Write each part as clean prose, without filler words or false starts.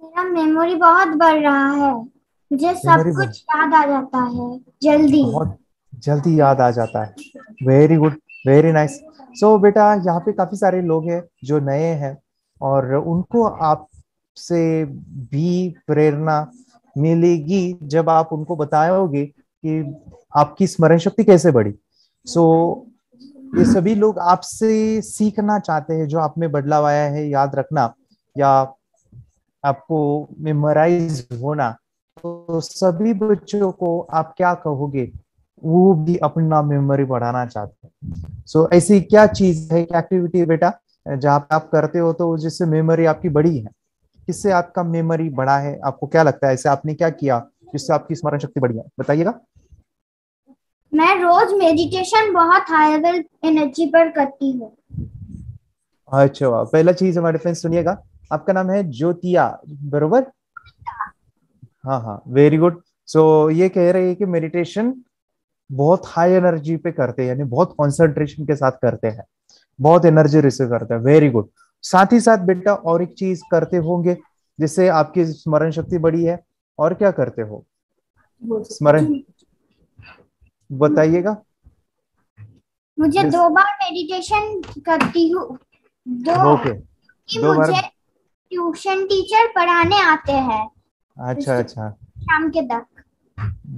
मेरा मेमोरी बहुत बढ़ रहा है। मुझे सब मेमोरी कुछ याद आ जाता है जल्दी। बहुत जल्दी याद आ जाता है। Very good, very nice. So बेटा, यहाँ पे काफी सारे लोग हैं जो नए हैं, और उनको आपसे भी प्रेरणा मिलेगी जब आप उनको बताओगे कि आपकी स्मरण शक्ति कैसे बढ़ी। सो ये सभी लोग आपसे सीखना चाहते हैं, जो आप में बदलाव आया है, याद रखना या आपको मेमोराइज होना। तो सभी बच्चों को आप क्या कहोगे? वो भी अपना मेमोरी बढ़ाना चाहते हैं। सो ऐसी क्या चीज है, क्या एक्टिविटी है बेटा, जहाँ पे आप करते हो तो जिससे मेमोरी आपकी बढ़ी है? किससे आपका मेमोरी बढ़ा है? आपको क्या लगता है, ऐसे आपने क्या किया जिससे आपकी स्मरण शक्ति बढ़ी है? बताइएगा। मैं रोज मेडिटेशन बहुत हाई लेवल एनर्जी पर करती हूँ। अच्छा, पहला चीज हमारे फ्रेंड्स सुनिएगा। आपका नाम है ज्योतिया, बरोबर? हाँ हाँ, वेरी गुड। सो ये कह रहे हैं कि मेडिटेशन बहुत हाई एनर्जी पे करते हैं, यानी बहुत कंसंट्रेशन के साथ करते हैं, बहुत एनर्जी रिसीव करते हैं। Very good. साथ ही साथ बेटा और एक चीज करते होंगे जिससे आपकी स्मरण शक्ति बढ़ी है। और क्या करते हो स्मरण? बताइएगा। मुझे जस 2 बार मेडिटेशन करती हूँ। दो ओके, कि 2 बार। मुझे ट्यूशन टीचर पढ़ाने आते हैं अच्छा अच्छा, शाम के तक।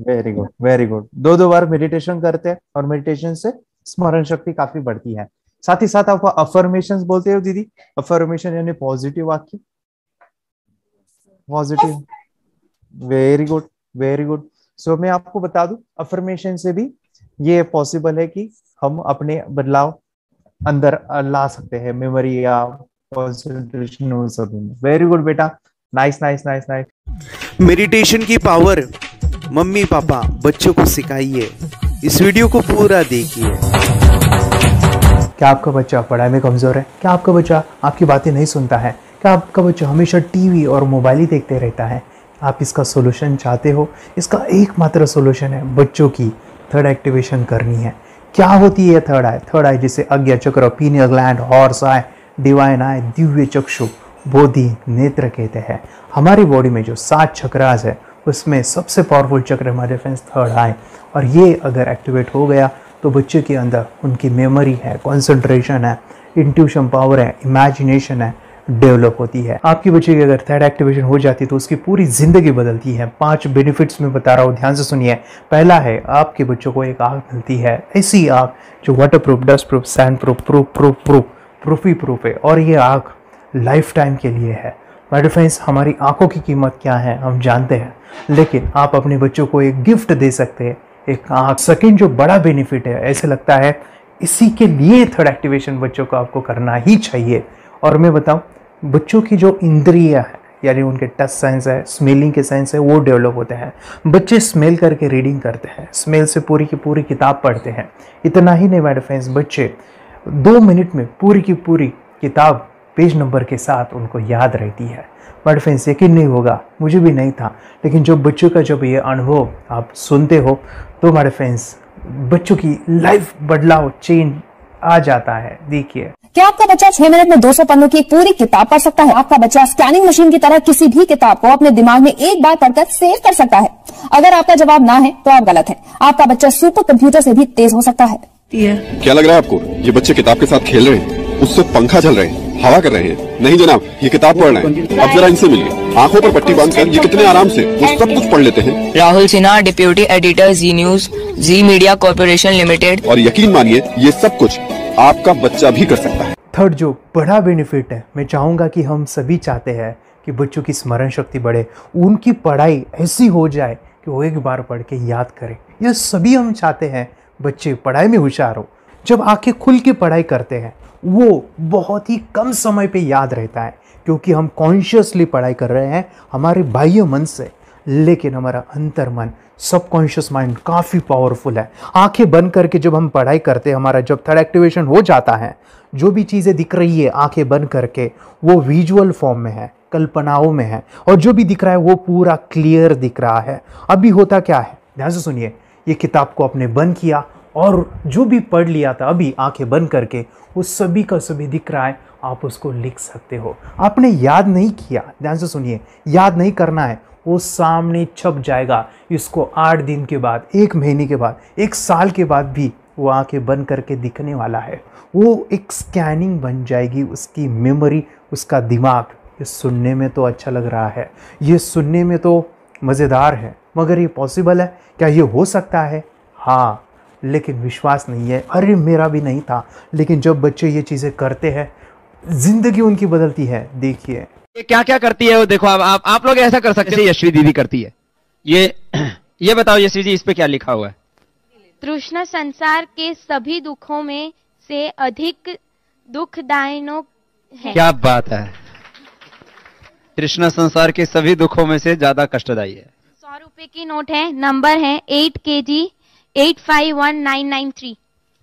Very good very good. दो दो बार मेडिटेशन करते हैं और मेडिटेशन से स्मरण शक्ति काफी बढ़ती है। साथ ही साथ आप अफर्मेशंस बोलते हो दीदी। अफर्मेशन यानी पॉजिटिव वाक्य। Yes. Positive, very good, very good. So मैं आपको बता दूं, अफर्मेशन से भी ये पॉसिबल है कि हम अपने बदलाव अंदर ला सकते हैं, मेमोरी या कंसंट्रेशन, उन सब में। वेरी गुड बेटा, nice nice nice nice. Meditation की पावर मम्मी पापा बच्चों को सिखाइए। इस वीडियो को पूरा देखिए। क्या आपका बच्चा पढ़ाई में कमजोर है? क्या आपका बच्चा आपकी बातें नहीं सुनता है? क्या आपका बच्चा हमेशा टीवी और मोबाइल ही देखते रहता है? आप इसका सोल्यूशन चाहते हो? इसका एकमात्र सोल्यूशन है बच्चों की थर्ड एक्टिवेशन करनी है। क्या होती है थर्ड आई? थर्ड आई जिसे आज्ञा चक्र, pineal gland, Horus eye, divine eye, दिव्य चक्षु, बोधि नेत्र कहते हैं। हमारी बॉडी में जो 7 चक्रास है उसमें सबसे पावरफुल चक्र हमारे फ्रेंड्स थर्ड आई। और ये अगर एक्टिवेट हो गया तो बच्चे के अंदर उनकी मेमोरी है, कंसंट्रेशन है, इंट्यूशन पावर है, इमेजिनेशन है, डेवलप होती है। आपकी बच्चे की अगर थर्ड एक्टिवेशन हो जाती है तो उसकी पूरी जिंदगी बदलती है। 5 बेनिफिट्स में बता रहा हूँ, ध्यान से सुनिए। पहला है, आपके बच्चों को एक आँख मिलती है, ऐसी आँख जो waterproof, dustproof, sandproof, proof proof proof proof ही प्रूफ है, और ये आँख लाइफ टाइम के लिए है। माय डियर फ्रेंड्स, हमारी आंखों की कीमत क्या है हम जानते हैं, लेकिन आप अपने बच्चों को एक गिफ्ट दे सकते हैं, एक आंख। सेकंड जो बड़ा बेनिफिट है, ऐसे लगता है इसी के लिए थर्ड एक्टिवेशन बच्चों को आपको करना ही चाहिए। और मैं बताऊं, बच्चों की जो इंद्रियां है, यानी उनके टच सेंस है, स्मेलिंग के सेंस है, वो डेवलप होते हैं। बच्चे स्मेल करके रीडिंग करते हैं, स्मेल से पूरी की पूरी किताब पढ़ते हैं। इतना ही नहीं माय डियर फ्रेंड्स, बच्चे 2 मिनट में पूरी की पूरी किताब पेज नंबर के साथ उनको याद रहती है। बट फ्रेंड्स, यकीन नहीं होगा, मुझे भी नहीं था, लेकिन जब बच्चों का जब ये अनुभव आप सुनते हो तो हमारे फ्रेंड्स बच्चों की लाइफ बदलाव, चेंज आ जाता है। देखिए, क्या आपका बच्चा 6 मिनट में 200 पन्नों की एक पूरी किताब पढ़ सकता है? आपका बच्चा स्कैनिंग मशीन की तरह किसी भी किताब को अपने दिमाग में एक बार पढ़कर सेव कर सकता है? अगर आपका जवाब ना है तो आप गलत हैं। आपका बच्चा सुपर कंप्यूटर से भी तेज हो सकता है। क्या लग रहा है आपको? ये बच्चे किताब के साथ खेल रहे हैं, उससे पंखा चल रहे हैं, हवा कर रहे हैं? नहीं जनाब, ये किताब पढ़ रहे हैं। अब जरा इनसे मिलिए। आंखों पर पट्टी बांधकर ये कितने आराम से वो सब कुछ पढ़ लेते हैं। राहुल सिन्हा, डिप्यूटी एडिटर, जी न्यूज, जी मीडिया कॉर्पोरेशन लिमिटेड। और यकीन मानिए, ये सब कुछ आपका बच्चा भी कर सकता है। थर्ड जो बड़ा बेनिफिट है, मैं चाहूँगा कि हम सभी चाहते हैं कि बच्चों की स्मरण शक्ति बढ़े, उनकी पढ़ाई ऐसी हो जाए कि वो एक बार पढ़ के याद करें। यह सभी हम चाहते हैं, बच्चे पढ़ाई में होशियार हो। जब आंखें खुल के पढ़ाई करते हैं वो बहुत ही कम समय पे याद रहता है, क्योंकि हम कॉन्शियसली पढ़ाई कर रहे हैं हमारे बाह्य मन से, लेकिन हमारा अंतर मन, सबकॉन्शियस माइंड काफ़ी पावरफुल है। आंखें बंद करके जब हम पढ़ाई करते हैं, हमारा जब थर्ड एक्टिवेशन हो जाता है, जो भी चीज़ें दिख रही है आंखें बंद करके, वो विजुअल फॉर्म में है, कल्पनाओं में है, और जो भी दिख रहा है वो पूरा क्लियर दिख रहा है। अभी होता क्या है, ध्यान से सुनिए। ये किताब को आपने बंद किया और जो भी पढ़ लिया था, अभी आंखें बंद करके वो सभी का सभी दिख रहा है, आप उसको लिख सकते हो। आपने याद नहीं किया, ध्यान से सुनिए, याद नहीं करना है, वो सामने छप जाएगा। इसको 8 दिन के बाद, 1 महीने के बाद, 1 साल के बाद भी वो आंखें बंद करके दिखने वाला है। वो एक स्कैनिंग बन जाएगी, उसकी मेमोरी, उसका दिमाग। ये सुनने में तो अच्छा लग रहा है, ये सुनने में तो मज़ेदार है, मगर ये पॉसिबल है क्या? ये हो सकता है, हाँ, लेकिन विश्वास नहीं है। अरे मेरा भी नहीं था, लेकिन जब बच्चे ये चीज़ें करते हैं, ज़िंदगी उनकी बदलती है। देखिए ये क्या क्या करती है वो देखो। आप लोग ऐसा कर सकते हैं, यशवी दीदी करती है। ये बताओ यशवी जी, इस पे क्या लिखा हुआ है? तृष्णा संसार के सभी दुखों में से अधिक दुखदायक है। क्या बात है, तृष्णा संसार के सभी दुखों में से ज्यादा कष्टदायी है। 100 रुपए की नोट है, नंबर है 8 kg 851993।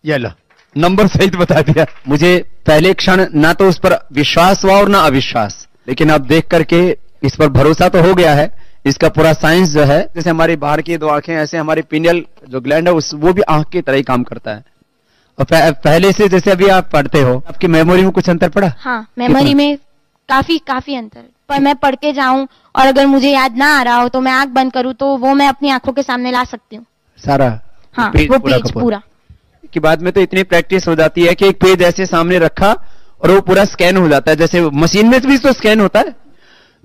ये लो, नंबर सहित बता दिया। मुझे पहले क्षण ना तो उस पर विश्वास हुआ और ना अविश्वास, लेकिन अब देख करके इस पर भरोसा तो हो गया है। इसका पूरा साइंस जो है, जैसे हमारी बाहर की 2 आंखें, ऐसे हमारी पिनियल जो ग्लैंड है वो भी आंख की तरह ही काम करता है। और पहले से जैसे अभी आप पढ़ते हो, आपकी मेमोरी में कुछ अंतर पड़ा? हाँ, मेमोरी में काफी अंतर। पर मैं पढ़ के जाऊं और अगर मुझे याद ना आ रहा हो तो मैं आंख बंद करूं तो वो मैं अपनी आंखों के सामने ला सकती हूँ सारा। हाँ, वो पेज पूरा। कि बाद में तो इतनी प्रैक्टिस हो जाती है कि एक पेज ऐसे सामने रखा और वो पूरा स्कैन हो जाता है, जैसे मशीन में भी तो स्कैन होता है।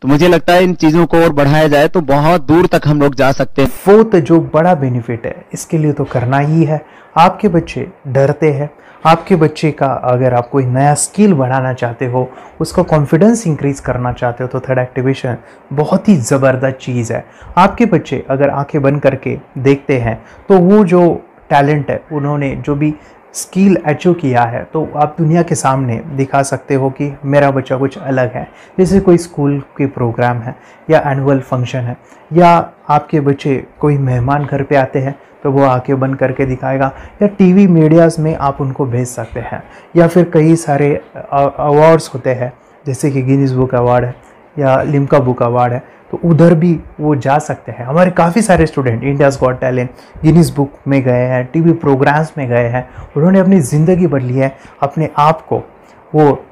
तो मुझे लगता है इन चीजों को और बढ़ाया जाए तो बहुत दूर तक हम लोग जा सकते हैं। फोर्थ जो बड़ा बेनिफिट है, इसके लिए तो करना ही है। आपके बच्चे डरते हैं, आपके बच्चे का अगर आप कोई नया स्किल बढ़ाना चाहते हो, उसका कॉन्फिडेंस इंक्रीज करना चाहते हो, तो थर्ड एक्टिवेशन बहुत ही ज़बरदस्त चीज़ है। आपके बच्चे अगर आंखें बंद करके देखते हैं तो वो जो टैलेंट है, उन्होंने जो भी स्किल अचीव किया है, तो आप दुनिया के सामने दिखा सकते हो कि मेरा बच्चा कुछ अलग है। जैसे कोई स्कूल के प्रोग्राम है या एनुअल फंक्शन है, या आपके बच्चे कोई मेहमान घर पे आते हैं तो वो आके बंद करके दिखाएगा, या टीवी मीडियाज़ में आप उनको भेज सकते हैं, या फिर कई सारे अवार्ड्स होते हैं जैसे कि गिनीज बुक अवार्ड है या लिम्का बुक अवार्ड है, तो उधर भी वो जा सकते हैं। हमारे काफ़ी सारे student India's got talent, Guinness book में गए हैं, टीवी प्रोग्राम्स में गए हैं, उन्होंने अपनी ज़िंदगी बदली है, अपने आप को वो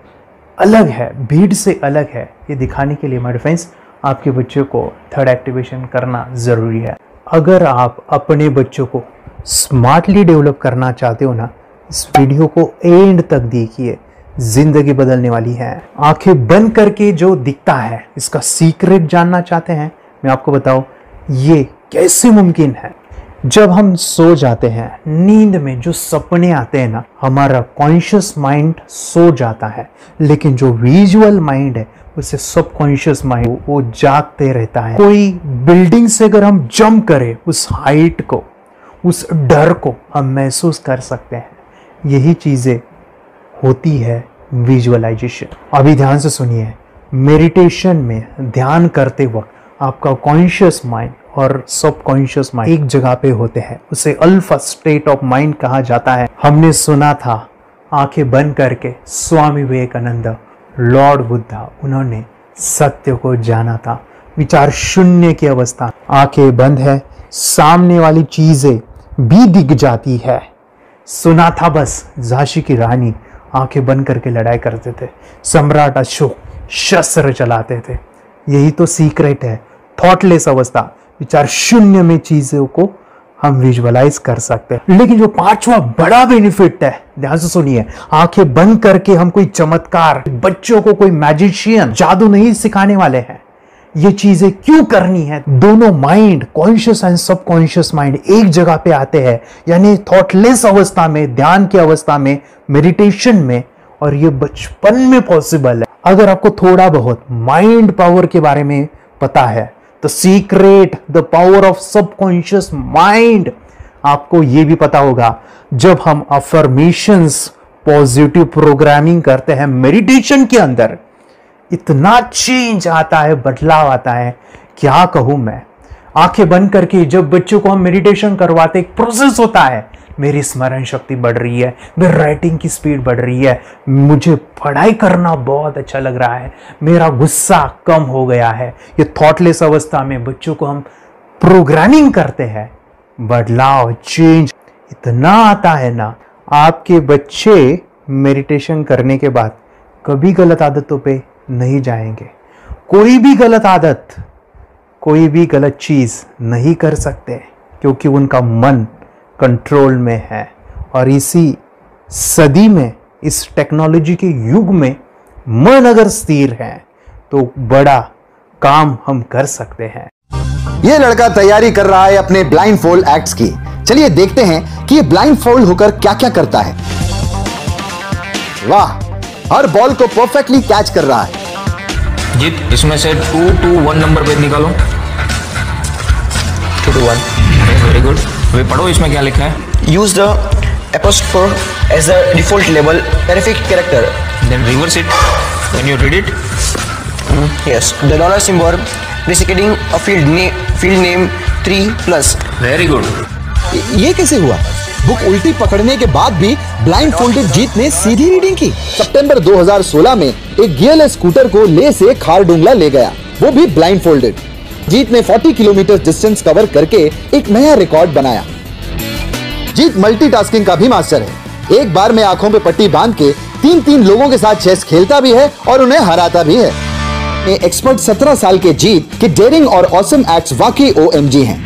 अलग है, भीड़ से अलग है, ये दिखाने के लिए मेरे फ्रेंड्स आपके बच्चों को थर्ड एक्टिवेशन करना ज़रूरी है। अगर आप अपने बच्चों को स्मार्टली डेवलप करना चाहते हो ना, इस वीडियो को एंड तक देखिए, जिंदगी बदलने वाली है। आंखें बंद करके जो दिखता है, इसका सीक्रेट जानना चाहते हैं, मैं आपको बताऊं ये कैसे मुमकिन है। जब हम सो जाते हैं, नींद में जो सपने आते हैं ना, हमारा कॉन्शियस माइंड सो जाता है, लेकिन जो विजुअल माइंड है, उसे सबकॉन्शियस माइंड वो जागते रहता है। कोई बिल्डिंग से अगर हम जंप करें, उस हाइट को, उस डर को हम महसूस कर सकते हैं। यही चीजें होती है विजुअलाइजेशन। अभी ध्यान से सुनिए, मेडिटेशन में ध्यान करते वक्त आपका कॉन्शियस माइंड और सबकॉन्शियस माइंड एक जगह पे होते हैं, उसे अल्फा स्टेट ऑफ माइंड कहा जाता है। हमने सुना था आंखें बंद करके स्वामी विवेकानंद, लॉर्ड बुद्धा, उन्होंने सत्य को जाना था। विचार शून्य की अवस्था, आंखें बंद है, सामने वाली चीजें भी दिख जाती है। सुना था बस, झांसी की रानी आंखें बंद करके लड़ाई करते थे, सम्राट अशोक शस्त्र चलाते थे। यही तो सीक्रेट है, थॉटलेस अवस्था, विचार शून्य में चीजों को हम विजुअलाइज कर सकते हैं। लेकिन जो 5वां बड़ा बेनिफिट है, ध्यान से सुनिए, आंखें बंद करके हम कोई चमत्कार, बच्चों को कोई मैजिशियन जादू नहीं सिखाने वाले हैं। ये चीजें क्यों करनी है? दोनों mind, conscious and subconscious mind एक जगह पे आते हैं, यानी थॉटलेस अवस्था में, ध्यान की अवस्था में, मेडिटेशन में, और ये बचपन में पॉसिबल है। अगर आपको थोड़ा बहुत माइंड पावर के बारे में पता है, the secret, the power of subconscious mind, आपको ये भी पता होगा, जब हम अफर्मेशंस, पॉजिटिव प्रोग्रामिंग करते हैं मेडिटेशन के अंदर, इतना चेंज आता है, बदलाव आता है, क्या कहूं मैं। आंखें बंद करके जब बच्चों को हम मेडिटेशन करवाते, एक प्रोसेस होता है, मेरी स्मरण शक्ति बढ़ रही है, मेरी राइटिंग की स्पीड बढ़ रही है, मुझे पढ़ाई करना बहुत अच्छा लग रहा है, मेरा गुस्सा कम हो गया है। ये थॉटलेस अवस्था में बच्चों को हम प्रोग्रामिंग करते हैं, बदलाव, चेंज इतना आता है ना। आपके बच्चे मेडिटेशन करने के बाद कभी गलत आदतों पे नहीं जाएंगे। कोई भी गलत आदत, कोई भी गलत चीज़ नहीं कर सकते, क्योंकि उनका मन कंट्रोल में है। और इसी सदी में, इस टेक्नोलॉजी के युग में मन अगर स्थिर है तो बड़ा काम हम कर सकते हैं। ये लड़का तैयारी कर रहा है अपने ब्लाइंड फोल्ड एक्ट्स की। चलिए देखते हैं कि ये ब्लाइंड फोल्ड होकर क्या क्या करता है। वाह, हर बॉल को परफेक्टली कैच कर रहा है। जीत, इसमें से 2 to 1 नंबर पे निकालो। 2 to 1, वेरी गुड। वे पढ़ो इसमें क्या लिखा है। Use the apostrophe as the default label terrific character. Then reverse it when you read it. Yes, the dollar symbol preceding a field name 3+. Very good. ये कैसे हुआ? बुक उल्टी पकड़ने के बाद भी ब्लाइंड फोल्डेड जीत ने सीधी रीडिंग की। सितंबर 2016 में एक गियरलेस स्कूटर को ले से खारडुंगला ले गया, वो भी ब्लाइंड फोल्डेड। जीत ने 40 किलोमीटर डिस्टेंस कवर करके एक नया रिकॉर्ड बनाया। जीत मल्टीटास्किंग का भी मास्टर है। एक बार में आंखों पे पट्टी बांध के 3-3 लोगों के साथ चेस खेलता भी है और उन्हें हराता भी है। एक्सपर्ट 17 साल के जीत के डेयरिंग और ऑसम एक्ट्स वाकई OMG हैं।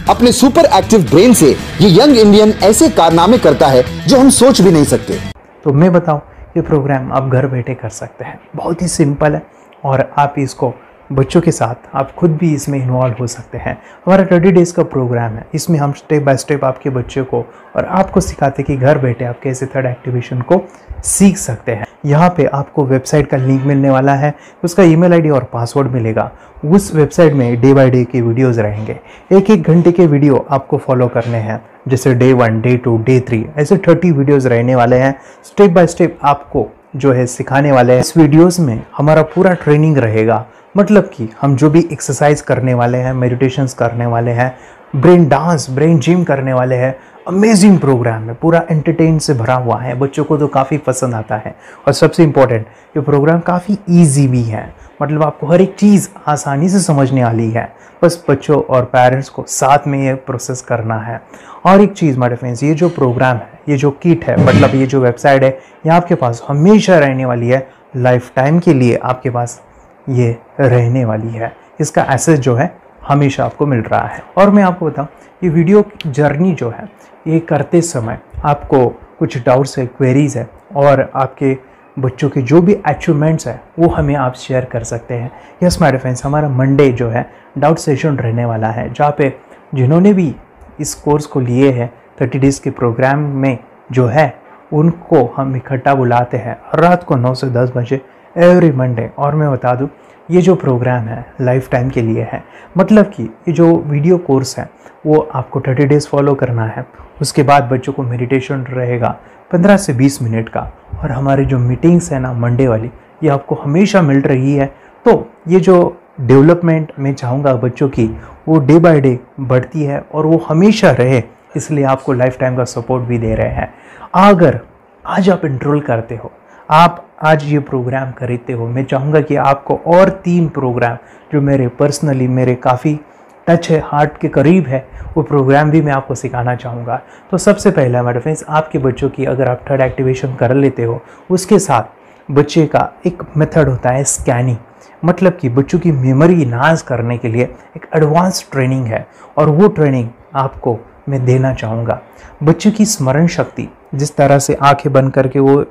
अपने सुपर एक्टिव ब्रेन से ये यंग इंडियन ऐसे कारनामे करता है जो हम सोच भी नहीं सकते। तो मैं बताऊं, ये प्रोग्राम आप घर बैठे कर सकते हैं, बहुत ही सिंपल है। और आप इसको बच्चों के साथ आप खुद भी इसमें इन्वॉल्व हो सकते हैं। हमारा 30 डेज़ का प्रोग्राम है, इसमें हम स्टेप बाय स्टेप आपके बच्चे को और आपको सिखाते कि घर बैठे आप कैसे थर्ड एक्टिवेशन को सीख सकते हैं। यहाँ पे आपको वेबसाइट का लिंक मिलने वाला है, उसका ईमेल आईडी और पासवर्ड मिलेगा। उस वेबसाइट में डे बाय डे के वीडियोस रहेंगे, 1-1 घंटे के वीडियो आपको फॉलो करने हैं। जैसे डे 1, डे 2, डे 3 ऐसे 30 वीडियोस रहने वाले हैं। स्टेप बाय स्टेप आपको जो है सिखाने वाले हैं। इस वीडियोस में हमारा पूरा ट्रेनिंग रहेगा, मतलब कि हम जो भी एक्सरसाइज करने वाले हैं, मेडिटेशंस करने वाले हैं, ब्रेन डांस, ब्रेन जिम करने वाले हैं। अमेजिंग प्रोग्राम है, पूरा एंटरटेन से भरा हुआ है, बच्चों को तो काफ़ी पसंद आता है। और सबसे इम्पोर्टेंट, ये प्रोग्राम काफ़ी ईजी भी है, मतलब आपको हर एक चीज़ आसानी से समझने वाली है। बस बच्चों और पेरेंट्स को साथ में ये प्रोसेस करना है। और एक चीज़ माय फ्रेंड्स, ये जो प्रोग्राम है, ये जो किट है, मतलब ये जो वेबसाइट है, ये आपके पास हमेशा रहने वाली है, लाइफ टाइम के लिए आपके पास ये रहने वाली है। इसका एक्सेस जो है हमेशा आपको मिल रहा है। और मैं आपको बताऊं, ये वीडियो जर्नी जो है, ये करते समय आपको कुछ डाउट्स है, क्वेरीज है, और आपके बच्चों के जो भी अचीवमेंट्स है वो हमें आप शेयर कर सकते हैं। यस माय फ्रेंड्स, हमारा मंडे जो है डाउट सेशन रहने वाला है, जहाँ पे जिन्होंने भी इस कोर्स को लिए हैं 30 डेज़ के प्रोग्राम में जो है, उनको हम इकट्ठा बुलाते हैं रात को 9 से 10 बजे एवरी मंडे। और मैं बता दूं, ये जो प्रोग्राम है लाइफ टाइम के लिए है, मतलब कि ये जो वीडियो कोर्स है वो आपको 30 डेज़ फॉलो करना है। उसके बाद बच्चों को मेडिटेशन रहेगा 15 से 20 मिनट का, और हमारी जो मीटिंग्स है ना मंडे वाली, ये आपको हमेशा मिल रही है। तो ये जो डेवलपमेंट मैं चाहूँगा बच्चों की, वो डे बाय डे बढ़ती है और वो हमेशा रहे, इसलिए आपको लाइफ टाइम का सपोर्ट भी दे रहे हैं। अगर आज आप एनरोल करते हो, आप आज ये प्रोग्राम खरीदते हो, मैं चाहूँगा कि आपको और 3 प्रोग्राम जो मेरे पर्सनली मेरे काफ़ी टच है, हार्ट के करीब है, वो प्रोग्राम भी मैं आपको सिखाना चाहूँगा। तो सबसे पहला मेरे फ्रेंड्स, आपके बच्चों की अगर आप थर्ड एक्टिवेशन कर लेते हो, उसके साथ बच्चे का एक मेथड होता है स्कैनिंग, मतलब कि बच्चों की मेमोरी इन्हांस करने के लिए एक एडवांस ट्रेनिंग है, और वो ट्रेनिंग आपको मैं देना चाहूँगा। बच्चों की स्मरण शक्ति, जिस तरह से आंखें बंद करके वो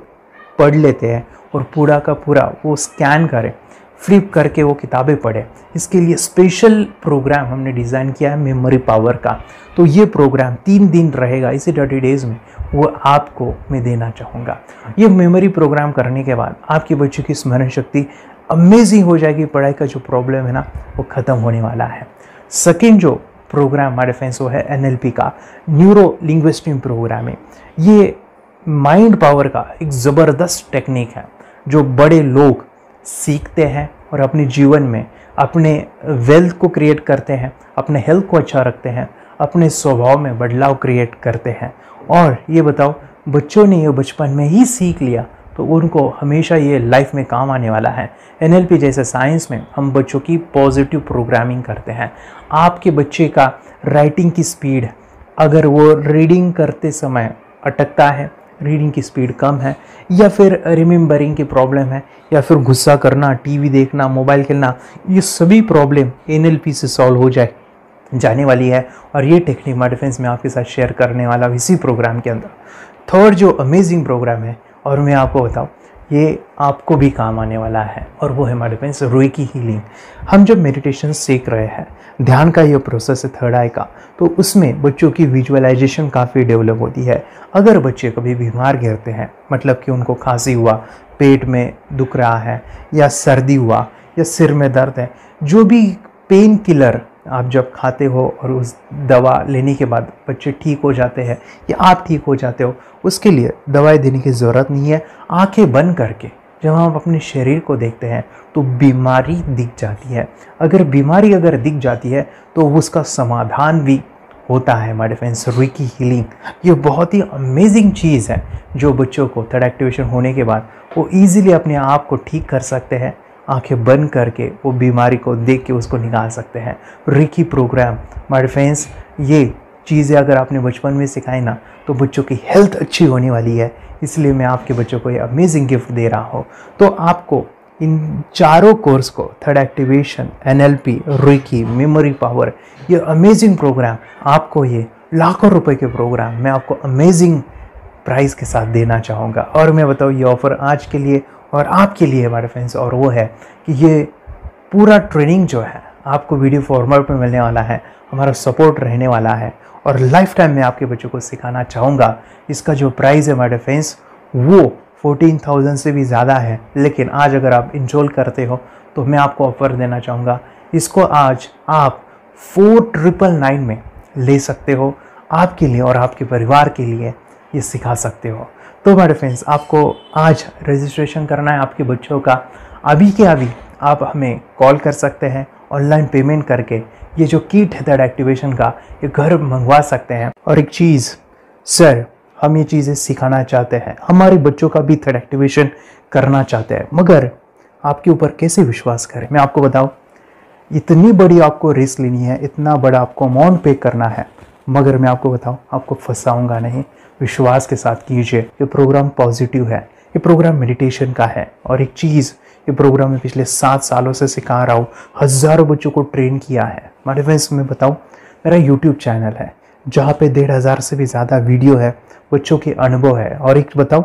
पढ़ लेते हैं और पूरा का पूरा वो स्कैन करें, फ्लिप करके वो किताबें पढ़े, इसके लिए स्पेशल प्रोग्राम हमने डिज़ाइन किया है मेमोरी पावर का। तो ये प्रोग्राम 3 दिन रहेगा, इसी 30 डेज़ में वो आपको मैं देना चाहूँगा। ये मेमोरी प्रोग्राम करने के बाद आपके बच्चों की स्मरण शक्ति अमेजिंग हो जाएगी, पढ़ाई का जो प्रॉब्लम है ना वो ख़त्म होने वाला है। सेकेंड जो प्रोग्राम हमारे फ्रेंड्स वो है NLP का, न्यूरो लिंग्विस्टिक प्रोग्रामिंग। ये माइंड पावर का एक ज़बरदस्त टेक्निक है जो बड़े लोग सीखते हैं और अपने जीवन में अपने वेल्थ को क्रिएट करते हैं, अपने हेल्थ को अच्छा रखते हैं, अपने स्वभाव में बदलाव क्रिएट करते हैं। और ये बताओ, बच्चों ने ये बचपन में ही सीख लिया तो उनको हमेशा ये लाइफ में काम आने वाला है। NLP जैसे साइंस में हम बच्चों की पॉजिटिव प्रोग्रामिंग करते हैं। आपके बच्चे का राइटिंग की स्पीड, अगर वो रीडिंग करते समय अटकता है, रीडिंग की स्पीड कम है, या फिर रिमेंबरिंग की प्रॉब्लम है, या फिर गुस्सा करना, टीवी देखना, मोबाइल खेलना, ये सभी प्रॉब्लम NLP से सॉल्व हो जाने वाली है। और ये टेक्निक माय डिफेंस में आपके साथ शेयर करने वाला इसी प्रोग्राम के अंदर। थर्ड जो अमेजिंग प्रोग्राम है, और मैं आपको बताऊं ये आपको भी काम आने वाला है, और वो है माय डिफेंस रेकी हीलिंग। हम जब मेडिटेशन सीख रहे हैं, ध्यान का ये प्रोसेस है थर्ड आई का, तो उसमें बच्चों की विजुअलाइजेशन काफ़ी डेवलप होती है। अगर बच्चे कभी बीमार गिरते हैं, मतलब कि उनको खांसी हुआ, पेट में दुख रहा है, या सर्दी हुआ, या सिर में दर्द है, जो भी पेन किलर आप जब खाते हो और उस दवा लेने के बाद बच्चे ठीक हो जाते हैं या आप ठीक हो जाते हो, उसके लिए दवाई देने की ज़रूरत नहीं है। आंखें बंद करके जब हम अपने शरीर को देखते हैं तो बीमारी दिख जाती है। अगर बीमारी दिख जाती है तो उसका समाधान भी होता है। माय डिफेंस रेकी हीलिंग ये बहुत ही अमेजिंग चीज़ है जो बच्चों को थर्ड एक्टिवेशन होने के बाद वो ईजिली अपने आप को ठीक कर सकते हैं। आंखें बंद करके वो बीमारी को देख के उसको निकाल सकते हैं। रेकी प्रोग्राम माय डिफेंस ये चीज़ें अगर आपने बचपन में सिखाई ना तो बच्चों की हेल्थ अच्छी होने वाली है। इसलिए मैं आपके बच्चों को ये अमेजिंग गिफ्ट दे रहा हूँ। तो आपको इन चारों कोर्स को third activation, NLP, reiki, memory power, ये अमेजिंग प्रोग्राम आपको ये लाखों रुपए के प्रोग्राम मैं आपको अमेजिंग प्राइस के साथ देना चाहूँगा। और मैं बताऊँ ये ऑफ़र आज के लिए और आपके लिए हमारे फ्रेंड्स, और वो है कि ये पूरा ट्रेनिंग जो है आपको वीडियो फॉर्मेट में मिलने वाला है, हमारा सपोर्ट रहने वाला है और लाइफ टाइम में आपके बच्चों को सिखाना चाहूँगा। इसका जो प्राइस है हमारे फ्रेंड्स वो 14,000 से भी ज़्यादा है, लेकिन आज अगर आप इनरोल करते हो तो मैं आपको ऑफ़र देना चाहूँगा। इसको आज आप 4,999 में ले सकते हो। आपके लिए और आपके परिवार के लिए ये सिखा सकते हो। तो हमारे फ्रेंड्स आपको आज रजिस्ट्रेशन करना है आपके बच्चों का। अभी के अभी आप हमें कॉल कर सकते हैं, ऑनलाइन पेमेंट करके ये जो किट है थर्ड एक्टिवेशन का ये घर मंगवा सकते हैं। और एक चीज़ सर, हम ये चीज़ें सिखाना चाहते हैं, हमारे बच्चों का भी थर्ड एक्टिवेशन करना चाहते हैं, मगर आपके ऊपर कैसे विश्वास करें। मैं आपको बताऊं, इतनी बड़ी आपको रिस्क लेनी है, इतना बड़ा आपको अमाउंट पे करना है, मगर मैं आपको बताऊं आपको फंसाऊंगा नहीं। विश्वास के साथ कीजिए। ये प्रोग्राम पॉजिटिव है, ये प्रोग्राम मेडिटेशन का है। और एक चीज़, ये प्रोग्राम मैं पिछले 7 सालों से सिखा रहा हूँ, हज़ारों बच्चों को ट्रेन किया है। हमारे फ्रेंड्स मैं बताऊँ, मेरा यूट्यूब चैनल है जहाँ पे 1,500 से भी ज़्यादा वीडियो है, बच्चों के अनुभव है। और एक बताऊँ,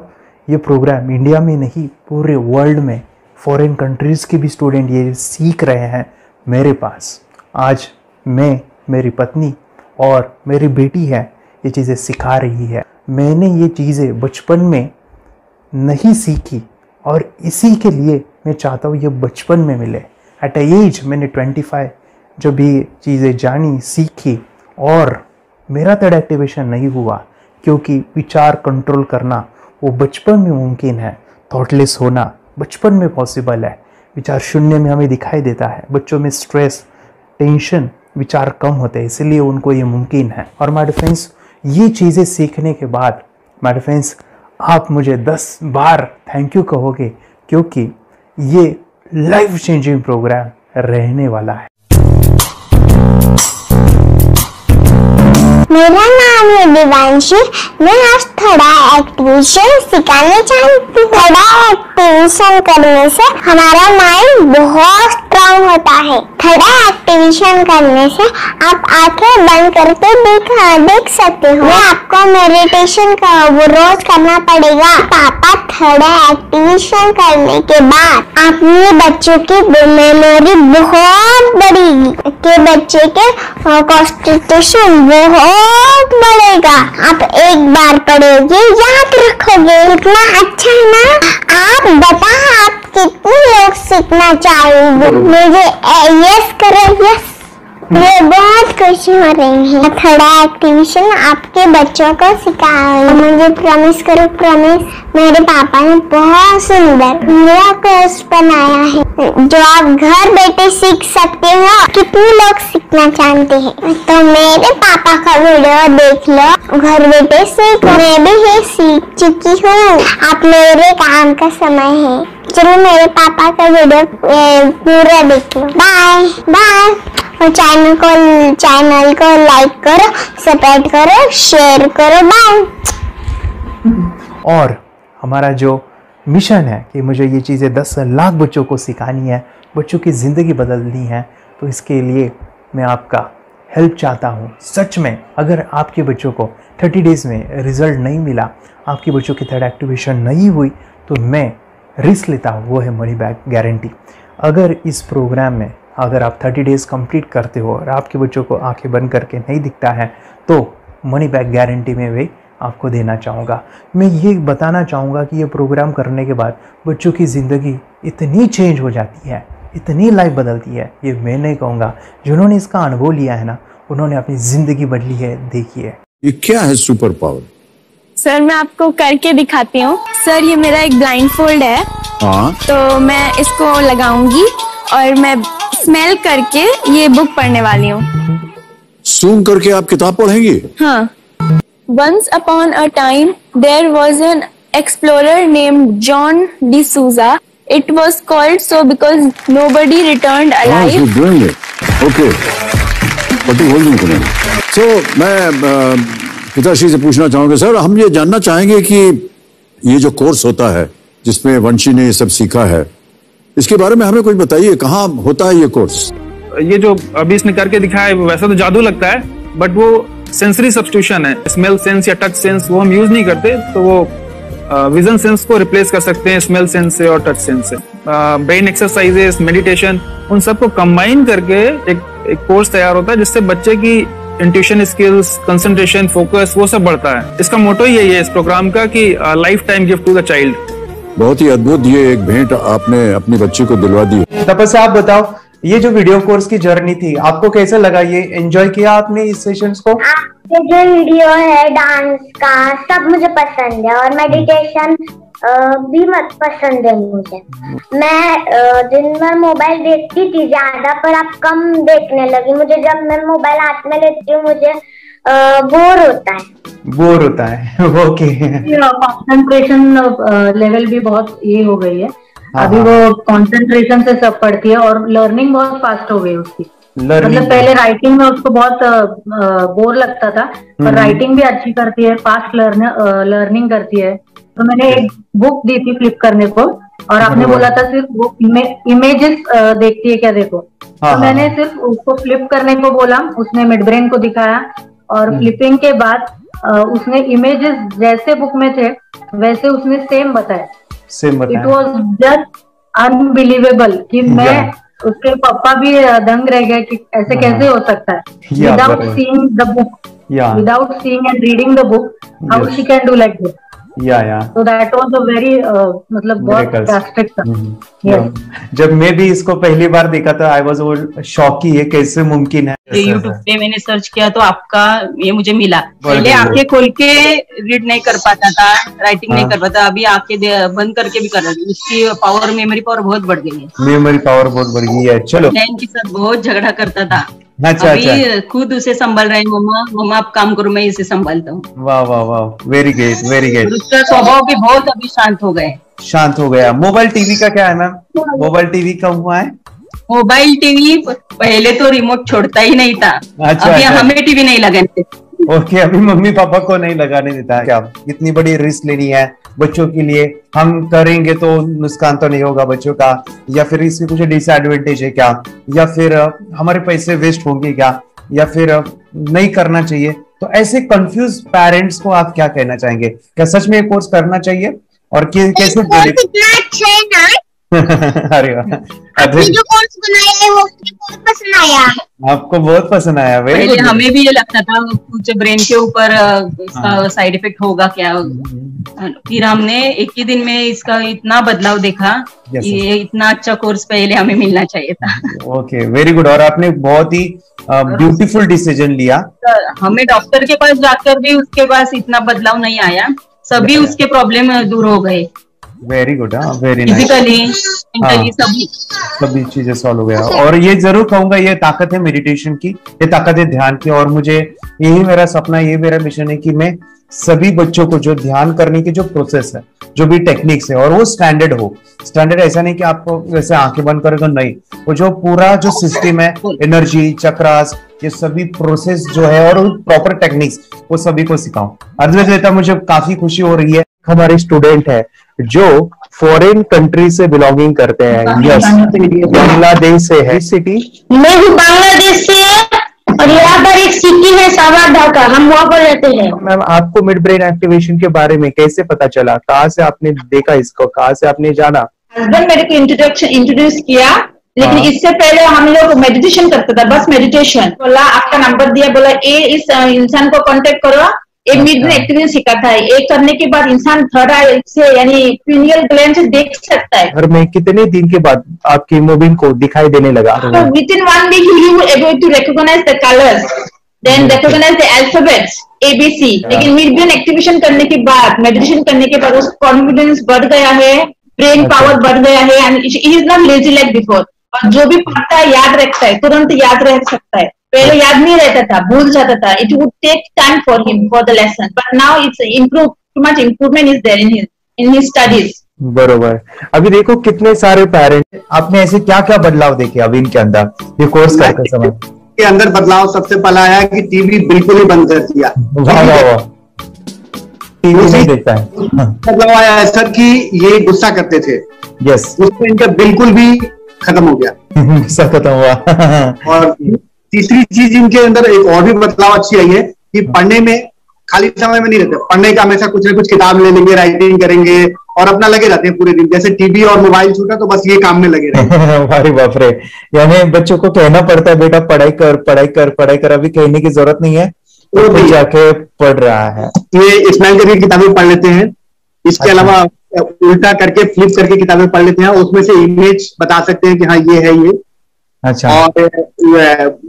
ये प्रोग्राम इंडिया में नहीं पूरे वर्ल्ड में फॉरेन कंट्रीज़ के भी स्टूडेंट ये सीख रहे हैं मेरे पास। आज मैं, मेरी पत्नी और मेरी बेटी है ये चीज़ें सिखा रही है। मैंने ये चीज़ें बचपन में नहीं सीखी और इसी के लिए मैं चाहता हूँ ये बचपन में मिले। एट एज मैंने 25 जब ये चीज़ें जानी, सीखी, और मेरा थर्ड एक्टिवेशन नहीं हुआ क्योंकि विचार कंट्रोल करना वो बचपन में मुमकिन है। थॉटलेस होना बचपन में पॉसिबल है। विचार शून्य में हमें दिखाई देता है। बच्चों में स्ट्रेस, टेंशन, विचार कम होते हैं, इसलिए उनको ये मुमकिन है। और माय फ्रेंड्स ये चीज़ें सीखने के बाद माय फ्रेंड्स आप मुझे 10 बार थैंक यू कहोगे, क्योंकि ये लाइफ चेंजिंग प्रोग्राम रहने वाला है। मेरा नाम है दिवांशी। मैं आज थोड़ा एक्टिवेशन सिखाने चाहती हूँ। थोड़ा एक्टिवेशन करने से हमारा माइंड बहुत स्ट्रांग होता है। थोड़ा एक्टिवेशन करने से आप आंखें बंद करके देख सकते हो। मैं आपको मेडिटेशन का वो रोज करना पड़ेगा। पापा थोड़ा एक्टिवेशन करने के बाद अपने बच्चों की मेमोरी बहुत बढ़ेगी, के बच्चे के कॉन्सेंट्रेशन बहुत बढ़ेगा। आप एक बार पढ़ोगे याद रखोगे, इतना अच्छा है ना। आप बताओ आप कितने लोग सीखना चाहोगे। मुझे यस करो, यस। मैं बहुत खुशी हो रही है। थोड़ा एक्टिवेशन आपके बच्चों को सिखाओ। मुझे प्रॉमिस करो, प्रॉमिस। मेरे पापा ने बहुत सुंदर मेरा कोर्स बनाया है जो आप घर बैठे सीख सकते हो। कितने लोग सीखना चाहते हैं तो मेरे पापा का वीडियो देख लो, घर बैठे सीखो। मैं भी ये सीख चुकी हूँ। आप मेरे काम का समय है, चलो मेरे पापा का वीडियो पूरा देख लो। Bye bye. और चैनल को लाइक करो, सपोर्ट करो, शेयर करो। बाय। और हमारा जो मिशन है कि मुझे ये चीज़ें 10 लाख बच्चों को सिखानी है, बच्चों की ज़िंदगी बदलनी है, तो इसके लिए मैं आपका हेल्प चाहता हूँ। सच में अगर आपके बच्चों को 30 डेज़ में रिज़ल्ट नहीं मिला, आपके बच्चों की थर्ड एक्टिवेशन नहीं हुई, तो मैं रिस्क लेता हूँ, वो है मनी बैक गारंटी। अगर इस प्रोग्राम में अगर आप 30 डेज़ कंप्लीट करते हो और आपके बच्चों को आंखें बंद करके नहीं दिखता है, तो मनी बैक गारंटी में भी आपको देना चाहूँगा। मैं ये बताना चाहूँगा कि ये प्रोग्राम करने के बाद बच्चों की ज़िंदगी इतनी चेंज हो जाती है, इतनी लाइफ बदलती है, ये मैं नहीं कहूँगा, जिन्होंने इसका अनुभव लिया है ना, उन्होंने अपनी ज़िंदगी बदली है। देखिए ये क्या है सुपर पावर? सर मैं आपको करके दिखाती हूँ। सर ये मेरा एक ब्लाइंड फोल्ड है। हाँ। तो मैं इसको लगाऊंगी और मैं स्मेल करके ये बुक पढ़ने वाली हूँ। सूंघ करके आप किताब पढ़ेंगी? हाँ। Once upon a time, there was an explorer named John D'Souza. It was called so because nobody returned alive. you're doing it. Okay. But you hold on. So, मैं पिताश्री से पूछना चाहूँगा, सर हम ये जानना चाहेंगे कि ये जो कोर्स होता है जिसमें वंशी ने ये सब सीखा है, इसके बारे में हमें कुछ बताइए, कहाँ होता है ये कोर्स? ये जो अभी इसने करके दिखाया है वैसा तो जादू लगता है, बट वो सेंसरी सब्स्टिट्यूशन है। स्मेल सेंस या टच सेंस वो हम यूज नहीं करते, तो वो विजन सेंस को रिप्लेस कर सकते हैं स्मेल सेंस से और टच सेंस से। ब्रेन एक्सरसाइजेस, मेडिटेशन, उन सबको कंबाइन करके एक कोर्स तैयार होता है जिससे बच्चे की इंट्यूशन स्किल्स, कंसंट्रेशन, फोकस वो सब बढ़ता है। इसका मोटो ही यही है इस प्रोग्राम का कि lifetime gift to the child. बहुत ही अद्भुत ये एक भेंट आपने अपनी बच्ची को दिलवा दी। तपस्या आप बताओ, ये जो वीडियो कोर्स की जर्नी थी आपको कैसा लगा? ये एंजॉय किया आपने इस सेशंस को? आपके जो वीडियो है डांस का सब मुझे पसंद है और मेडिटेशन भी मत पसंद है मुझे। मैं दिन भर मोबाइल देखती थी ज्यादा, पर अब कम देखने लगी। मुझे जब मैं मोबाइल हाथ में लेती हूँ मुझे बोर होता है। ओके। कंसंट्रेशन लेवल भी बहुत ये हो गई है अभी, वो कंसंट्रेशन से सब पढ़ती है और लर्निंग बहुत फास्ट हो गई उसकी। मतलब पहले राइटिंग में उसको बहुत बोर लगता था, पर राइटिंग भी अच्छी करती है, फास्ट लर्निंग करती है। तो मैंने एक बुक दी थी फ्लिप करने को और आपने बोला था सिर्फ वो इमेजेस देखती है क्या, देखो। तो मैंने सिर्फ उसको फ्लिप करने को बोला, उसने मिड ब्रेन को दिखाया और फ्लिपिंग के बाद उसने इमेजेस जैसे बुक में थे वैसे उसने सेम बताया। इट वॉज जस्ट अनबिलीवेबल कि मैं उसके पापा भी दंग रह गए कि ऐसे कैसे हो सकता है। Without seeing the book, without seeing and reading the book, how she can do like this. So that was a very मतलब बहुत ड्रास्टिक था। जब मैं भी इसको पहली बार देखा था आई वाज शॉक कि ये कैसे मुमकिन है। यूट्यूब पे मैंने सर्च किया तो आपका ये मुझे मिला। पहले आंखें खोल के रीड नहीं कर पाता था, राइटिंग नहीं कर पाता, अभी आंखें बंद करके भी कर रही है। उसकी पावर, मेमोरी पावर बहुत बढ़ गई है। मेमोरी पावर बहुत बढ़ गई है। चलो, बहन के साथ बहुत झगड़ा करता था, अच्छा, अभी खुद उसे संभाल रहे हैं। मम्मा आप काम करो, मैं इसे संभालता हूँ। वाह वाह वाह, वेरी ग्रेट वेरी ग्रेट। उसका स्वभाव भी बहुत अभी शांत हो गए। शांत हो गया। मोबाइल टीवी का क्या है मैम? मोबाइल टीवी का हुआ है? मोबाइल टीवी पहले तो रिमोट छोड़ता ही नहीं था। अच्छा, अभी हमें टीवी नहीं लगाने। ओके, अभी मम्मी पापा को नहीं लगाने देता है क्या? इतनी बड़ी रिस्क लेनी है बच्चों के लिए, हम करेंगे तो नुकसान तो नहीं होगा बच्चों का, या फिर इसकी कुछ डिसएडवांटेज है क्या, या फिर हमारे पैसे वेस्ट होंगे क्या, या फिर नहीं करना चाहिए? तो ऐसे कंफ्यूज पेरेंट्स को आप क्या कहना चाहेंगे? क्या सच में ये कोर्स करना चाहिए और कैसे? अरे आपने जो कोर्स बनाया है वो मुझे बहुत पसंद आया। आपको बहुत पसंद आया? पहले हमें भी ये लगता था कुछ ब्रेन के ऊपर इसका साइड इफेक्ट होगा क्या, फिर हमने एक ही दिन में इसका इतना बदलाव देखा। ये इतना अच्छा कोर्स पहले हमें मिलना चाहिए था। Okay, very good. और आपने बहुत ही ब्यूटीफुल डिसीजन लिया। हमें डॉक्टर के पास जाकर भी उसके पास इतना बदलाव नहीं आया, सभी उसके प्रॉब्लम दूर हो गए। Very good, very nice. Physically सभी चीजें सॉल्व हो गया। और ये जरूर कहूंगा, ये ताकत है मेडिटेशन की, ये ताकत है ध्यान की। और मुझे यही मेरा सपना, ये मेरा मिशन है कि मैं सभी बच्चों को जो ध्यान करने की जो प्रोसेस है, जो भी टेक्निक्स है, और वो स्टैंडर्ड हो। स्टैंडर्ड ऐसा नहीं कि आपको वैसे आंखें बंद करें तो नहीं, वो जो पूरा जो सिस्टम है, एनर्जी, चक्रास, ये सभी प्रोसेस जो है और प्रॉपर टेक्निक्स, वो सभी को सिखाऊं। अर्जुन, मुझे काफी खुशी हो रही है। हमारे स्टूडेंट है जो फॉरेन कंट्री से बिलोंगिंग करते हैं। यस, बांग्लादेश से है। सिटी मैं भी बांग्लादेश से और यहाँ पर एक सिटी है सावारढाका, हम वहाँ पर रहते हैं। मैम, आपको मिड ब्रेन एक्टिवेशन के बारे में कैसे पता चला? कहाँ से आपने देखा इसको, कहाँ से आपने जाना? हस्बैंड मेरे को इंट्रोड्यूस किया, लेकिन इससे पहले हम लोग मेडिटेशन करते थे, बस मेडिटेशन। बोला आपका नंबर दिया, बोला ये इस इंसान को कांटेक्ट करो, ये मिड ब्रेन एक्टिवेशन सिखाता है। ये करने के बाद इंसान थर्ड आई से यानी पिनियल ग्लैंड से देख सकता है। घर में कितने दिन के बाद आपकी हीमोग्लोबिन को दिखाई देने लगा? So within 1 week you will able to recognize the colors, then recognize the alphabets ABC। लेकिन मिड ब्रेन एक्टिवेशन करने के बाद, मेडिटेशन करने के बाद उसका कॉन्फिडेंस बढ़ गया है, ब्रेन पावर बढ़ गया है, and he is not lazy like before. और जो भी पढ़ता है याद रखता है, तुरंत याद रख सकता है। पहले याद नहीं रहता था, भूल जाता था। It would take time for him for the lesson, but now it's improve, too much improvement is there in his studies. बरोबर। अभी देखो कितने सारे पेरेंट्स, आपने ऐसे क्या क्या बदलाव देखे अभी इनके अंदर ये कोर्स करते समय? के अंदर बदलाव सबसे पहला आया कि टीवी बिल्कुल ही बंद कर दिया। वाह वाह वाह, टीवी नहीं देखता है। बदलाव आया है सर कि ये गुस्सा करते थे। यस, उसमें इनका बिल्कुल भी खत्म हो गया। गुस्सा खत्म हुआ। और तीसरी चीज इनके अंदर एक और भी बदलाव अच्छी आई है कि पढ़ने में खाली समय में नहीं रहते, पढ़ने का हमेशा कुछ ना कुछ किताब ले लेंगे, राइटिंग करेंगे और अपना लगे रहते हैं पूरे दिन। जैसे टीवी और मोबाइल छूटा तो बस ये काम में लगे रहते। अरे बाप रे, यानी बच्चों को कहना पड़ता है बेटा पढ़ाई कर पढ़ाई कर पढ़ाई कर, अभी कहने की जरूरत नहीं है, वो भी जाके पढ़ रहा है। ये स्माइल करके किताबें पढ़ लेते हैं, इसके अलावा उल्टा करके फ्लिप करके किताबें पढ़ लेते हैं, उसमें से इमेज बता सकते हैं कि हाँ ये है ये। अच्छा। और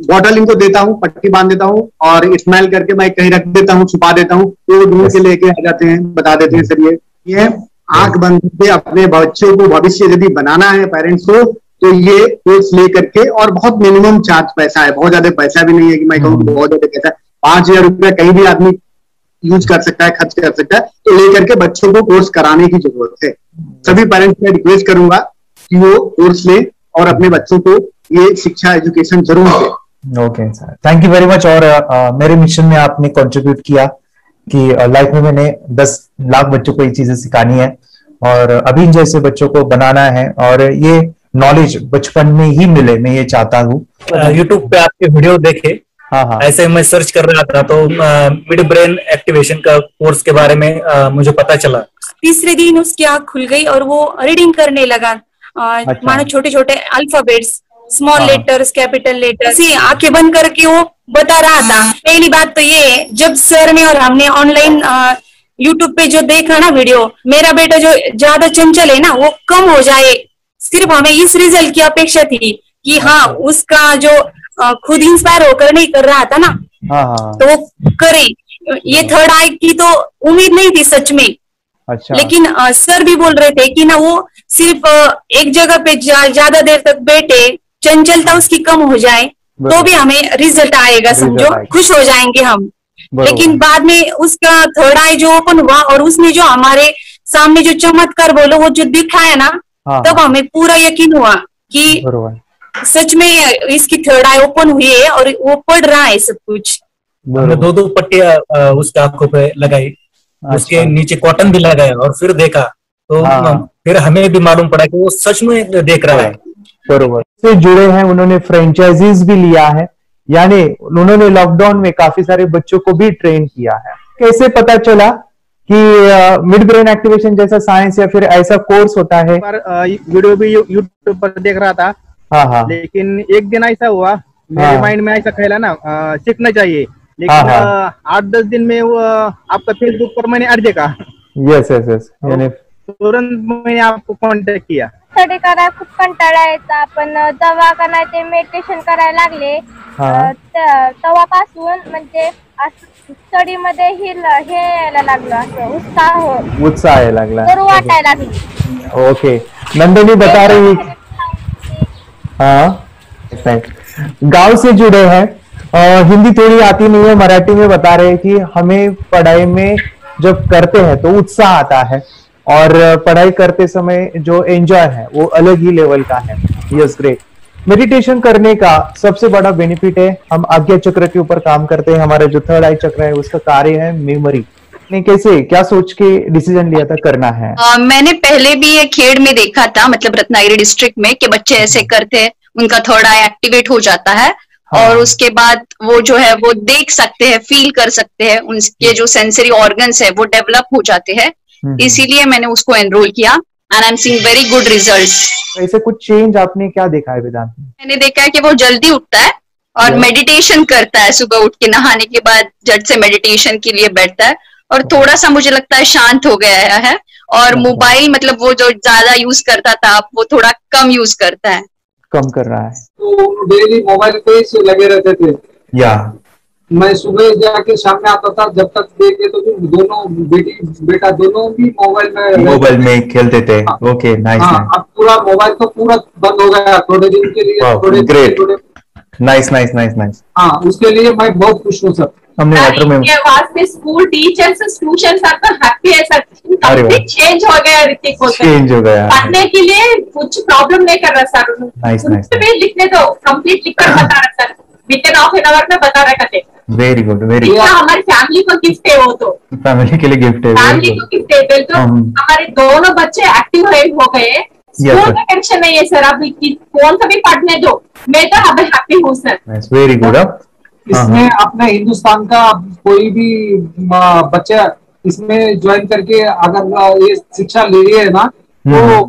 बॉटल इनको देता हूँ, पट्टी बांध देता हूँ और स्माइल करके मैं कहीं रख देता हूँ, छुपा देता हूँ, तो ढूंढ के लेके आ जाते हैं, बता देते हैं सर ये आंख बंद करके अपने बच्चों को भविष्य यदि बनाना है पेरेंट्स को, तो ये कोर्स ले करके, और बहुत मिनिमम चार्ज पैसा है, बहुत ज्यादा पैसा भी नहीं है कि मैं कहूँ बहुत ज्यादा पैसा है। 5,000 रुपया कहीं भी आदमी यूज कर सकता है, खर्च कर सकता है, तो लेकर के बच्चों को कोर्स कराने की जरूरत है। सभी पेरेंट्स में रिक्वेस्ट करूंगा कि वो कोर्स लें और अपने बच्चों को ये शिक्षा एजुकेशन जरूर दें। Okay sir, thank you very much. और मेरे मिशन में आपने कंट्रीब्यूट किया कि लाइफ में मैंने 10 लाख बच्चों को ये चीजें सिखानी है और अभी जैसे बच्चों को बनाना है, और ये नॉलेज बचपन में ही मिले, मैं ये चाहता हूँ। यूट्यूब पे आपके वीडियो देखे, हाँ, ऐसे मैं सर्च कर रहा था तो मिड ब्रेन एक्टिवेशन का कोर्स के बारे में मुझे पता चला। तीसरे दिन उसकी आँख खुल गई और वो रीडिंग करने लगा। मानो छोटे छोटे alphabets, small letters, capital letters, आंखें बंद करके वो बता रहा था। पहली बात तो ये, जब सर ने और हमने ऑनलाइन यूट्यूब पे जो देखा ना वीडियो, मेरा बेटा जो ज्यादा चंचल है ना वो कम हो जाए, सिर्फ हमें इस रिजल्ट की अपेक्षा थी कि हाँ उसका जो खुद इंस्पायर होकर नहीं कर रहा था ना, तो वो करे। ये थर्ड आई की तो उम्मीद नहीं थी सच में। अच्छा। लेकिन सर भी बोल रहे थे कि ना वो सिर्फ एक जगह पे ज्यादा देर तक बैठे, चंचलता उसकी कम हो जाए तो भी हमें रिजल्ट आएगा, समझो खुश हो जाएंगे हम। लेकिन बाद में उसका थर्ड आई जो ओपन हुआ और उसने जो हमारे सामने जो चमत्कार बोलो वो जो दिखाया ना, तब हमें पूरा यकीन हुआ कि सच में इसकी थर्ड आई ओपन हुई है और वो पढ़ रहा है सब कुछ। हमने 2 पट्टियां उसके आंखों पे लगाई, उसके नीचे कॉटन भी लगाया और फिर देखा तो फिर हमें भी मालूम पड़ा कि वो सच में देख रहा है। बरोबर से जुड़े हैं, उन्होंने फ्रेंचाइजीज भी लिया है, यानी उन्होंने लॉकडाउन में काफी सारे बच्चों को भी ट्रेन किया है। कैसे पता चला कि मिड ब्रेन एक्टिवेशन जैसा साइंस या फिर ऐसा कोर्स होता है? वीडियो भी यूट्यूब पर देख रहा था। हाँ। लेकिन एक दिन ऐसा हुआ, मेरे माइंड में ऐसा ख्याल ना सीखना चाहिए, लेकिन 8-10 दिन में वो आपका फेसबुक पर मैंने ऐड देखा। यस, यानी तुरंत मैंने आपको कॉन्टॅक्ट किया। स्टडी करायला खूप कंटाळा यायचा, पण जेव्हा का नाही ते मेडिटेशन करायला लागले तेव्हापासून म्हणजे स्टडी मध्ये हे यायला लागलं, असं उत्साह यायला लागला, बरं वाटायला लागली। ओके, नंदिनी बता रही, हाँ गांव से जुड़े हैं, हिंदी थोड़ी आती नहीं है, मराठी में बता रहे हैं कि हमें पढ़ाई में जब करते हैं तो उत्साह आता है और पढ़ाई करते समय जो एंजॉय है वो अलग ही लेवल का है। Yes, great. मेडिटेशन करने का सबसे बड़ा बेनिफिट है, हम आज्ञा चक्र के ऊपर काम करते हैं, हमारा जो थर्ड आई चक्र है उसका कार्य है मेमोरी, ने कैसे क्या सोच के डिसीजन लिया था करना है? मैंने पहले भी ये खेड़ में देखा था, मतलब रत्नागिरी डिस्ट्रिक्ट में, कि बच्चे ऐसे करते हैं, उनका थर्ड आई एक्टिवेट हो जाता है। हाँ। और उसके बाद वो जो है वो देख सकते हैं, फील कर सकते हैं, उनके जो सेंसरी ऑर्गन्स है वो डेवलप हो जाते हैं। इसीलिए मैंने उसको एनरोल किया and I am seeing very good results. ऐसे कुछ चेंज आपने क्या देखा है वेदांत में? मैंने देखा है कि वो जल्दी उठता है और मेडिटेशन करता है, सुबह उठ के नहाने के बाद झट से मेडिटेशन के लिए बैठता है, और थोड़ा सा मुझे लगता है शांत हो गया है। और मोबाइल मतलब वो जो ज्यादा यूज करता था वो थोड़ा कम यूज करता है, कम कर रहा है। तो डेली मोबाइल पे ही लगे रहते थे। या मैं सुबह जाके शाम में आता था, जब तक देखे तो दोनों बेटा दोनों भी मोबाइल में खेलते थे। Okay, nice. अब पूरा मोबाइल तो पूरा बंद हो गया थोड़े दिन के लिए। Great, nice nice nice nice. हाँ, उसके लिए मैं बहुत खुश हूँ सर। हमने में स्कूल टीचर्स ट्यूशन सब तो हैप्पी है सर। कंप्लीट चेंज हो गया ऋतिक को, चेंज हो गया। पढ़ने के लिए कुछ प्रॉब्लम नहीं कर रहा सर। Nice nice. लिखने दो, कंप्लीट लिखकर बता रहा sir, with in half an hour में बता रहा करते। Very good, very good. हमारी फैमिली को गिफ्ट है, वो तो फैमिली के लिए गिफ्ट है, फैमिली को गिफ्ट है। तो हमारे दोनों बच्चे एक्टिव हो गए, स्कूल का टेंशन नहीं है सर। अभी कौन सा भी पढ़ने दो, मैं तो अब हैप्पी हूँ सर। Very good. इसमें अपने हिंदुस्तान का कोई भी बच्चा इसमें ज्वाइन करके अगर ये शिक्षा ले रही है ना, तो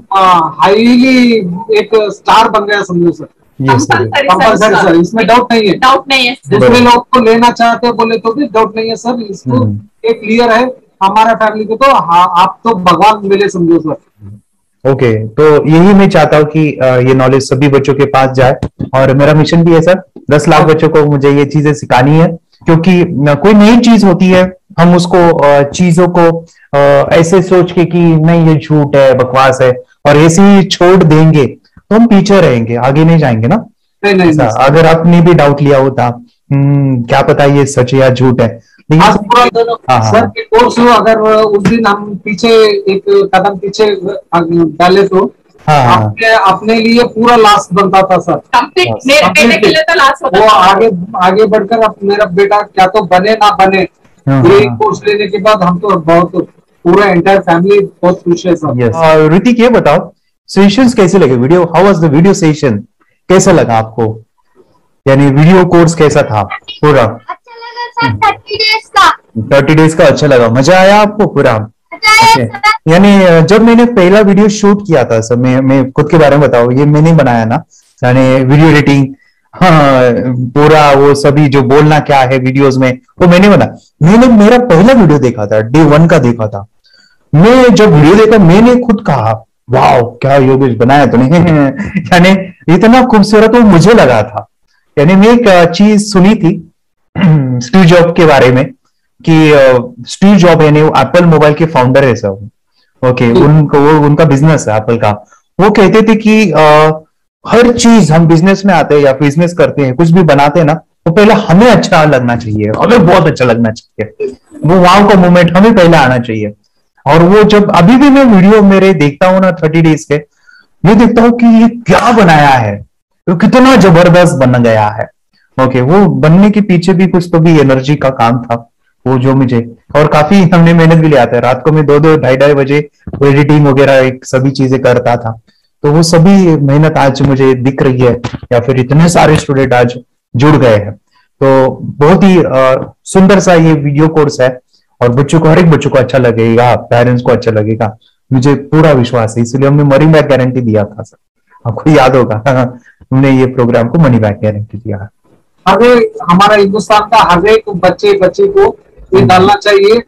हाईली एक स्टार बन गया समझो सर। कंपल्सरी सर, इसमें डाउट नहीं है। डाउट नहीं है। दूसरे लोग को लेना चाहते हैं बोले तो भी डाउट नहीं है सर। इसको एक क्लियर है हमारा फैमिली को, तो आप तो भगवान मिले समझो सर। ओके, तो यही मैं चाहता हूँ कि ये नॉलेज सभी बच्चों के पास जाए, और मेरा मिशन भी है सर, 10 लाख बच्चों को मुझे ये चीजें सिखानी है। क्योंकि कोई नई चीज होती है, हम उसको चीजों को ऐसे सोच के कि नहीं ये झूठ है, बकवास है, और ऐसे ही छोड़ देंगे तो हम पीछे रहेंगे, आगे नहीं जाएंगे ना। नहीं। अगर आपने भी डाउट लिया होता क्या पता ये सच है या झूठ है। सर के कोर्स अगर उस दिन हम पीछे एक कदम पीछे डाले तो अपने लिए पूरा लास्ट बनता था सर। मेरे के लिए तो लास्ट होता वो आगे बढ़कर अब मेरा बेटा क्या तो बने ना बने, ये कोर्स लेने के बाद हम तो बहुत पूरा एंटायर फैमिली बहुत खुश है सर। ऋतिक, ये बताओ सेशंस कैसे लगे? Video, how was the video session? कैसा लगा आपको? यानी वीडियो कोर्स कैसा था पूरा? अच्छा लगा सर। 30 डेज का अच्छा लगा, मजा आया आपको पूरा? यानी जब मैंने पहला वीडियो शूट किया था सर, मैं खुद के बारे में बताऊं, ये मैंने बनाया ना, यानी वीडियो एडिटिंग, हाँ, पूरा वो सभी जो बोलना क्या है वीडियोस में वो मैंने बना। मैंने मेरा पहला वीडियो देखा था, डे 1 का देखा था। मैं जब वीडियो देखा मैंने खुद कहा वाह क्या योगेश बनाया तूने। यानी इतना खूबसूरत वो मुझे लगा था। यानी मैं एक चीज सुनी थी स्टीव जॉब के बारे में, कि स्टीव जॉब यानी एप्पल मोबाइल के फाउंडर है सब। ओके, उनका बिजनेस है एप्पल का। वो कहते थे कि हर चीज हम बिजनेस में आते हैं या बिजनेस करते हैं, कुछ भी बनाते हैं ना, तो पहले हमें अच्छा लगना चाहिए, हमें बहुत अच्छा लगना चाहिए, वो वाव का मोमेंट हमें पहले आना चाहिए। और वो जब अभी भी मैं वीडियो मेरे देखता हूँ ना 30 डेज के, मैं देखता हूँ कि ये क्या बनाया है, तो कितना जबरदस्त बन गया है। ओके, वो बनने के पीछे भी कुछ तो भी एनर्जी का काम था वो, जो मुझे, और काफी हमने मेहनत भी लिया था। रात को मैं 2-2, 2:30 बजे एडिटिंग वगैरह सभी चीजें करता था। तो वो सभी मेहनत आज मुझे दिख रही है, या फिर इतने सारे स्टूडेंट आज जुड़ गए हैं। तो बहुत ही सुंदर सा ये वीडियो कोर्स है, और बच्चों को, हर एक बच्चों को अच्छा लगेगा, पेरेंट्स को अच्छा लगेगा, मुझे पूरा विश्वास है। इसलिए हमने मनी बैक गारंटी दिया था सर, आपको याद होगा। हमने ये प्रोग्राम को मनी बैक गारंटी दिया। हमारा हिंदुस्तान का हर एक बच्चे को ये डालना चाहिए।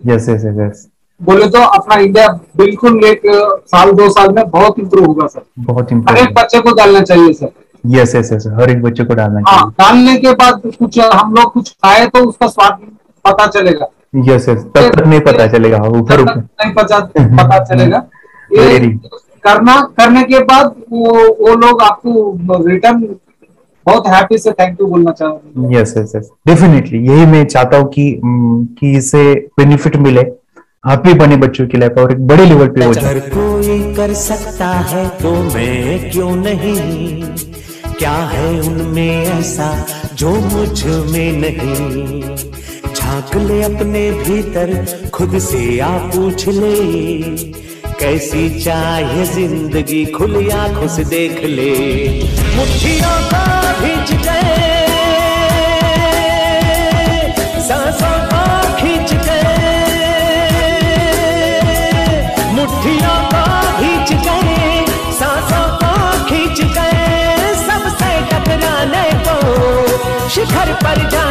Yes yes yes. बोले तो अपना इंडिया बिल्कुल 1 साल 2 साल में बहुत इम्प्रूव होगा सर। बहुत इम्प्रूव, हर एक बच्चे को डालना चाहिए सर। यस यस यस, हर एक बच्चे को डालना चाहिए। डालने के बाद कुछ हम लोग कुछ खाए तो उसका स्वाद पता चलेगा। यस यस, तब तक नहीं पता चलेगा, ऊपर नहीं पता चलेगा। ये करने के बाद वो लोग आपको रिटर्न बहुत हैप्पी से थैंक यू बोलना चाहूंगा। यस यस यस, डेफिनेटली यही मैं चाहता हूँ कि इससे बेनिफिट मिले, हैप्पी बने बच्चों की लाइफ और एक बड़े लेवल पे हो जाए। अगर कोई कर सकता है तो मैं क्यों नहीं, क्या है उनमें ऐसा जो मुझ में नहीं। झांक ले अपने भीतर, खुद से आ पूछ ले, कैसी चाहे जिंदगी, खुली आंखों से देख ले। मुट्ठियों को खींच गए, सांसों को खींच गए, मुट्ठियों को खींच गए, सांसों को खींच गए, सबसे टकराने को शिखर पर जा